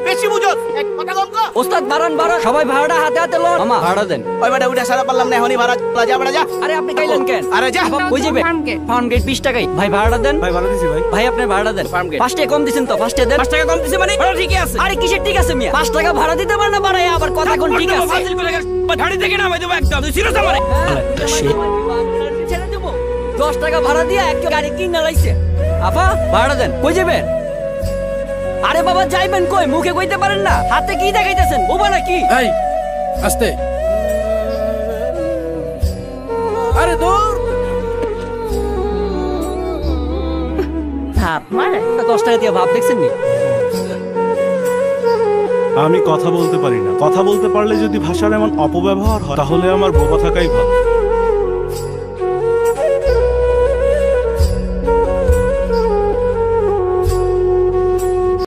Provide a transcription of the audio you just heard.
বেশি বুঝোস কথা কম কর। ওস্তাদ বাড়ান বাড়ান, সবাই ভাড়াটা হাতে হাতে লন। মামা ভাড়া দেন। ওই বেটা উঠে সারা পারলাম না, এখনই ভাড়া যা বেটা যা। আরে আপনি কাইলেন কেন? আরে যা ওই যাবে ফার্ম গেট 20 টাকাই। ভাই ভাড়াটা দেন। ভাই ভালো দিছি ভাই। ভাই আপনি ভাড়াটা দেন। 5 টাকা কম দিছেন তো, 5 টাকা দেন। 5 টাকা কম দিছে মানে ভাড়া ঠিকই আছে। আরে কিসের ঠিক আছে মিয়া? 5 টাকা ভাড়া দিতে পারেন না বাড়ায়, আবার কথা কোন ঠিক আছে? ধাড়ি থেকে নামাই দেবো একদম, তুই সিরিয়াস আমারে। ছেড়ে দেবো। 10 টাকা ভাড়া দিয়ে একটা গাড়ি কিনে লাইছে। আপা ভাড়া দেন। কই যাবেন? আরে বাবা যাইবেন কই? মুখে কইতে পারেন না? হাতে কি দেখাইতেছেন? ওবা নাকি? এই আস্তে। আরে দূর। ভাব মারে 10 টাকা দিয়ে ভাব দেখছেন নি? আমি কথা বলতে পারি না। কথা বলতে পারলে যদি ভাষার এমন অপব্যবহার হয় তাহলে আমার বোবা থাকাই ভালো।